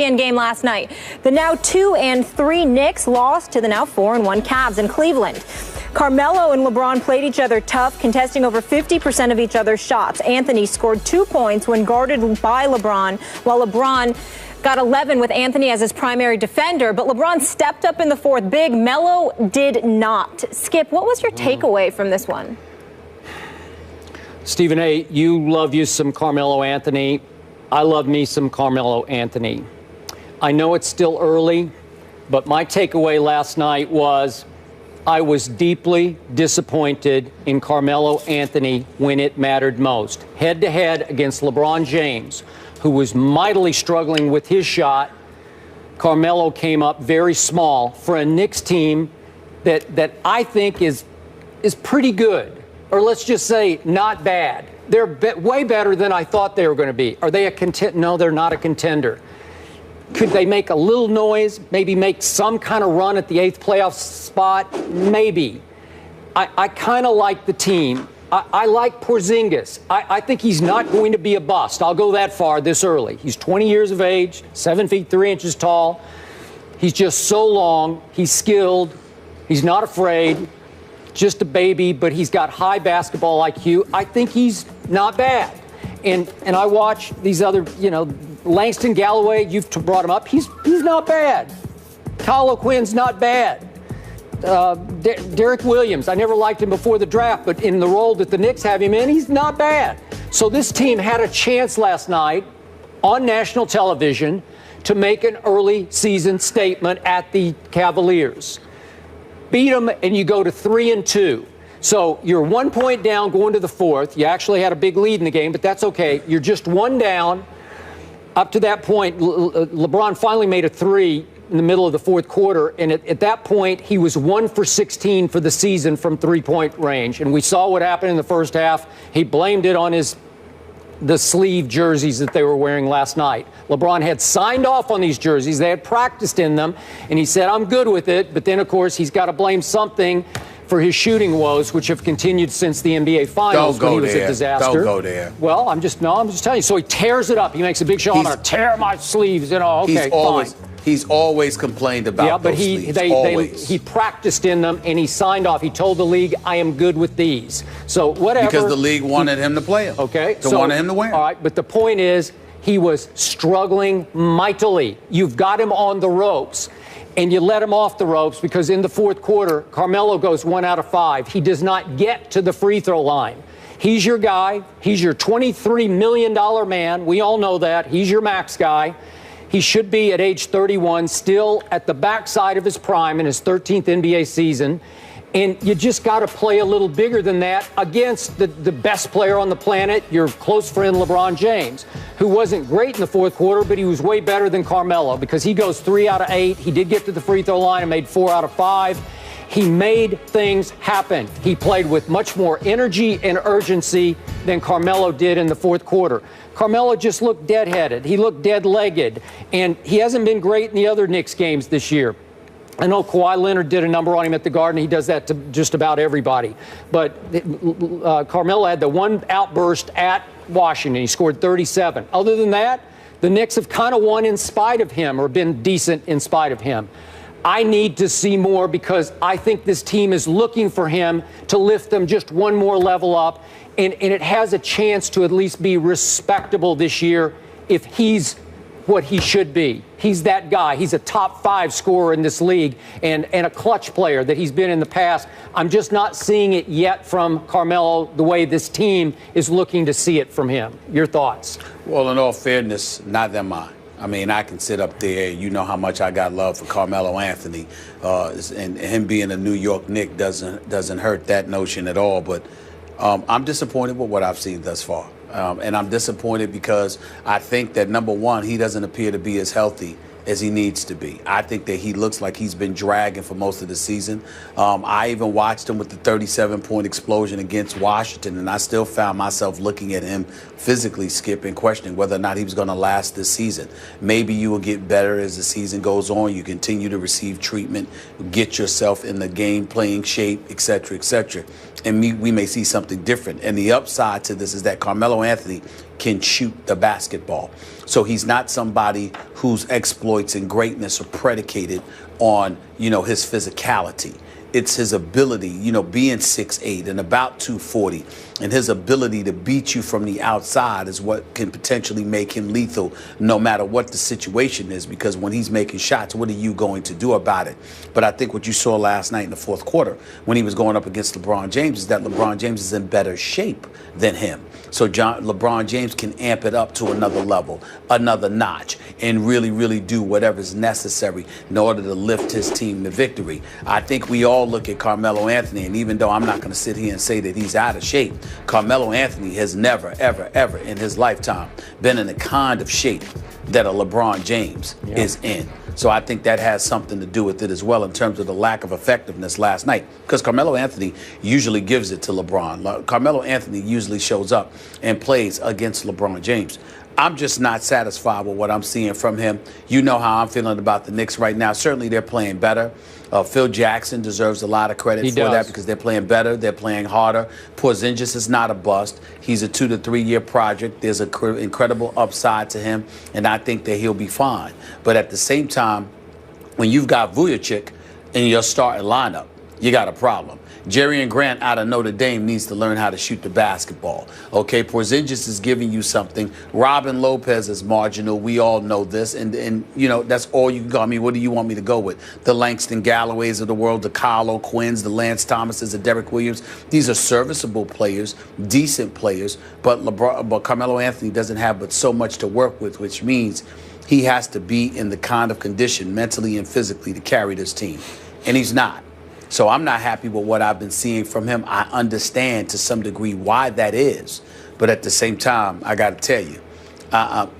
ESPN game last night. The now 2-3 Knicks lost to the now 4-1 Cavs in Cleveland. Carmelo and LeBron played each other tough, contesting over 50% of each other's shots. Anthony scored 2 points when guarded by LeBron, while LeBron got 11 with Anthony as his primary defender. But LeBron stepped up in the fourth big. Melo did not. Skip, what was your takeaway from this one? Stephen A., you love you some Carmelo Anthony. I love me some Carmelo Anthony. I know it's still early, but my takeaway last night was I was deeply disappointed in Carmelo Anthony when it mattered most. Head-to-head against LeBron James, who was mightily struggling with his shot, Carmelo came up very small for a Knicks team that I think is pretty good. Or let's just say not bad. They're way better than I thought they were going to be. Are they a contender? No, they're not a contender. Could they make a little noise, maybe make some kind of run at the 8th playoff spot? Maybe. I kind of like the team. I like Porzingis. I think he's not going to be a bust. I'll go that far this early. He's 20 years of age, 7 feet 3 inches tall. He's just so long. He's skilled. He's not afraid. Just a baby, but he's got high basketball IQ. I think he's not bad. And I watch these other, Langston Galloway, you've brought him up. He's not bad. Kyle O'Quinn's not bad. Derek Williams, I never liked him before the draft, but in the role that the Knicks have him in, he's not bad. So this team had a chance last night on national television to make an early season statement at the Cavaliers. Beat them, and you go to 3-2. So you're 1 point down going to the fourth. You actually had a big lead in the game, but that's okay. You're just one down. Up to that point, LeBron finally made a three in the middle of the fourth quarter, and at that point, he was 1 for 16 for the season from three-point range. And we saw what happened in the first half. He blamed it on the sleeve jerseys that they were wearing last night. LeBron had signed off on these jerseys. They had practiced in them, and he said, I'm good with it. But then, of course, he's got to blame something for his shooting woes, which have continued since the NBA Finals when he was a disaster. Don't go there. Well, I'm just telling you. So he tears it up. He makes a big show. I'm going to tear my sleeves. Okay, fine. He's always complained about those sleeves. He practiced in them, and he signed off. He told the league, I am good with these. So whatever. Because the league wanted him to play them. Okay. Wanted him to wear them. All right, but the point is, he was struggling mightily. You've got him on the ropes, and you let him off the ropes because in the fourth quarter, Carmelo goes 1 out of 5. He does not get to the free throw line. He's your guy. He's your $23 million man. We all know that. He's your max guy. He should be at age 31, still at the backside of his prime in his 13th NBA season. And you just got to play a little bigger than that against the best player on the planet, your close friend LeBron James, who wasn't great in the fourth quarter, but he was way better than Carmelo because he goes 3 out of 8. He did get to the free throw line and made 4 out of 5. He made things happen. He played with much more energy and urgency than Carmelo did in the fourth quarter. Carmelo just looked deadheaded. He looked dead-legged, and he hasn't been great in the other Knicks games this year. I know Kawhi Leonard did a number on him at the Garden. He does that to just about everybody. But Carmelo had the one outburst at Washington. He scored 37. Other than that, the Knicks have kind of won in spite of him or been decent in spite of him. I need to see more because I think this team is looking for him to lift them just one more level up. And it has a chance to at least be respectable this year if he's what he should be. He's that guy. He's a top 5 scorer in this league and a clutch player that he's been in the past. I'm just not seeing it yet from Carmelo the way this team is looking to see it from him. Your thoughts? Well, in all fairness, not that mine. I mean, I can sit up there. You know how much I got love for Carmelo Anthony, and him being a New York Knick doesn't hurt that notion at all. But I'm disappointed with what I've seen thus far. And I'm disappointed because I think that, number one, he doesn't appear to be as healthy as he needs to be. I think that he looks like he's been dragging for most of the season. I even watched him with the 37-point explosion against Washington, and I still found myself looking at him physically, Skip, and questioning whether or not he was going to last this season. Maybe you will get better as the season goes on. You continue to receive treatment, get yourself in the game playing shape, et cetera, et cetera. and we may see something different. And the upside to this is that Carmelo Anthony can shoot the basketball. So he's not somebody whose exploits and greatness are predicated on, his physicality. It's his ability, being 6'8" and about 240, and his ability to beat you from the outside is what can potentially make him lethal no matter what the situation is, because when he's making shots, what are you going to do about it? But I think what you saw last night in the fourth quarter when he was going up against LeBron James is that LeBron James is in better shape than him. So LeBron James can amp it up to another level, another notch, and really, really do whatever's necessary in order to lift his team to victory. I think we all look at Carmelo Anthony, and even though I'm not going to sit here and say that he's out of shape, Carmelo Anthony has never, ever, ever in his lifetime been in the kind of shape that a LeBron James is in. So I think that has something to do with it as well in terms of the lack of effectiveness last night, because Carmelo Anthony usually gives it to LeBron. Carmelo Anthony usually shows up and plays against LeBron James. I'm just not satisfied with what I'm seeing from him. You know how I'm feeling about the Knicks right now. Certainly they're playing better. Phil Jackson deserves a lot of credit for that because they're playing better. They're playing harder. Porzingis is not a bust. He's a 2 to 3 year project. There's an incredible upside to him, and I think that he'll be fine. But at the same time, when you've got Vujacic in your starting lineup, you got a problem. Jerry and Grant out of Notre Dame needs to learn how to shoot the basketball. Okay, Porzingis is giving you something. Robin Lopez is marginal. We all know this. And that's all you can go. I mean, what do you want me to go with? The Langston Galloways of the world, the Kyle O'Quinns, the Lance Thomases, the Derek Williams. These are serviceable players, decent players. But Carmelo Anthony doesn't have but so much to work with, which means he has to be in the kind of condition mentally and physically to carry this team. And he's not. So I'm not happy with what I've been seeing from him. I understand to some degree why that is. But at the same time, I got to tell you,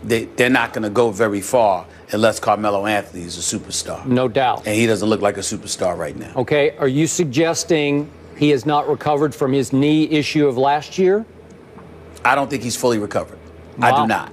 they're not going to go very far unless Carmelo Anthony is a superstar. No doubt. And he doesn't look like a superstar right now. Okay. Are you suggesting he has not recovered from his knee issue of last year? I don't think he's fully recovered. Wow. I do not.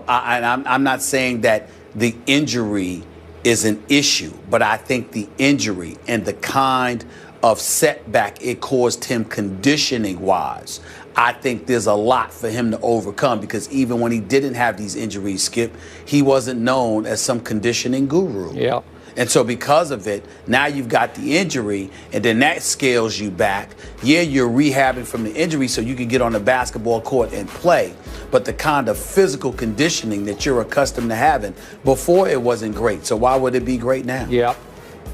I'm not saying that the injury is an issue, but I think the injury and the kind of setback it caused him conditioning-wise, I think there's a lot for him to overcome, because even when he didn't have these injuries, Skip, he wasn't known as some conditioning guru. Yeah. And so because of it, now you've got the injury, and then that scales you back. Yeah, you're rehabbing from the injury so you can get on the basketball court and play. But the kind of physical conditioning that you're accustomed to having before, it wasn't great. So why would it be great now? Yeah.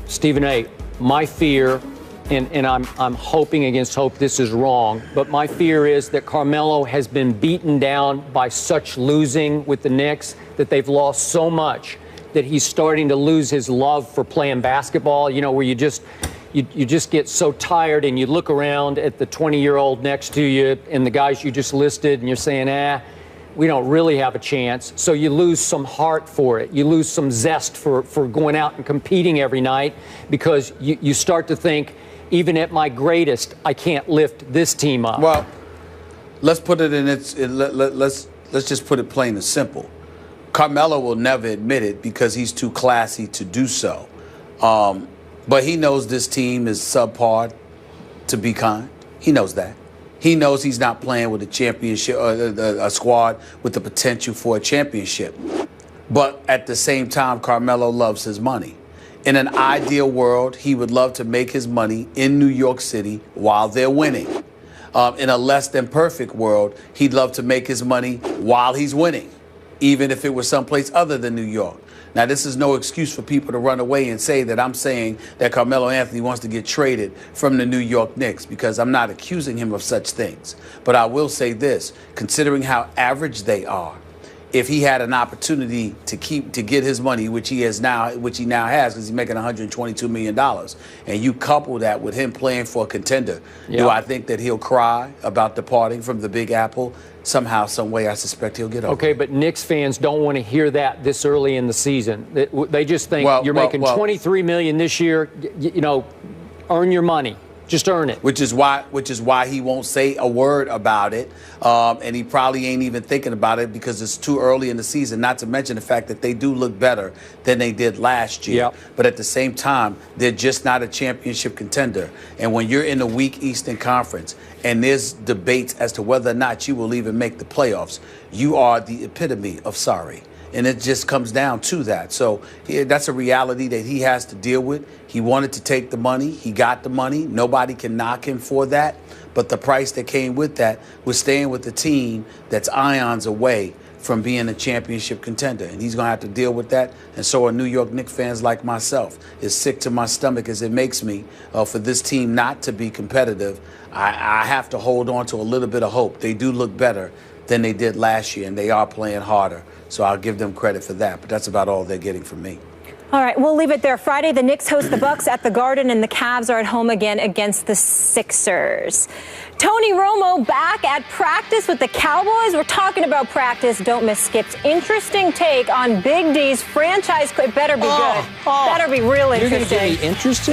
Stephen A., my fear, and I'm hoping against hope this is wrong, but my fear is that Carmelo has been beaten down by such losing with the Knicks that they've lost so much that he's starting to lose his love for playing basketball, where you just get so tired and you look around at the 20-year-old next to you and the guys you just listed and you're saying, we don't really have a chance. So you lose some heart for it. You lose some zest for going out and competing every night, because you start to think, even at my greatest, I can't lift this team up. Well, let's put it in let's just put it plain and simple. Carmelo will never admit it because he's too classy to do so. But he knows this team is subpar, to be kind. He knows that. He knows he's not playing with a championship, a squad with the potential for a championship. But at the same time, Carmelo loves his money. In an ideal world, he would love to make his money in New York City while they're winning. In a less than perfect world, he'd love to make his money while he's winning, even if it was someplace other than New York. Now, this is no excuse for people to run away and say that I'm saying that Carmelo Anthony wants to get traded from the New York Knicks, because I'm not accusing him of such things. But I will say this, considering how average they are, if he had an opportunity to get his money, which he now has, because he's making $122 million, and you couple that with him playing for a contender, do I think that he'll cry about departing from the Big Apple? Somehow, some way, I suspect he'll get over. Okay, but Knicks fans don't want to hear that this early in the season. They just think you're making $23 million this year. Earn your money. Just earn it. Which is why he won't say a word about it, and he probably ain't even thinking about it because it's too early in the season. Not to mention the fact that they do look better than they did last year. Yep. But at the same time, they're just not a championship contender. And when you're in a weak Eastern Conference and there's debates as to whether or not you will even make the playoffs, you are the epitome of sorry. And it just comes down to that. So that's a reality that he has to deal with. He wanted to take the money. He got the money. Nobody can knock him for that. But the price that came with that was staying with the team that's ions away from being a championship contender. And he's going to have to deal with that. And so are New York Knicks fans like myself. As sick to my stomach as it makes me for this team not to be competitive, I have to hold on to a little bit of hope. They do look better than they did last year, and they are playing harder. So I'll give them credit for that. But that's about all they're getting from me. All right, we'll leave it there. Friday, the Knicks host the Bucks at the Garden, and the Cavs are at home again against the Sixers. Tony Romo back at practice with the Cowboys. We're talking about practice. Don't miss Skip's interesting take on Big D's franchise. It better be good. Better be real interesting. You're going to give me interesting?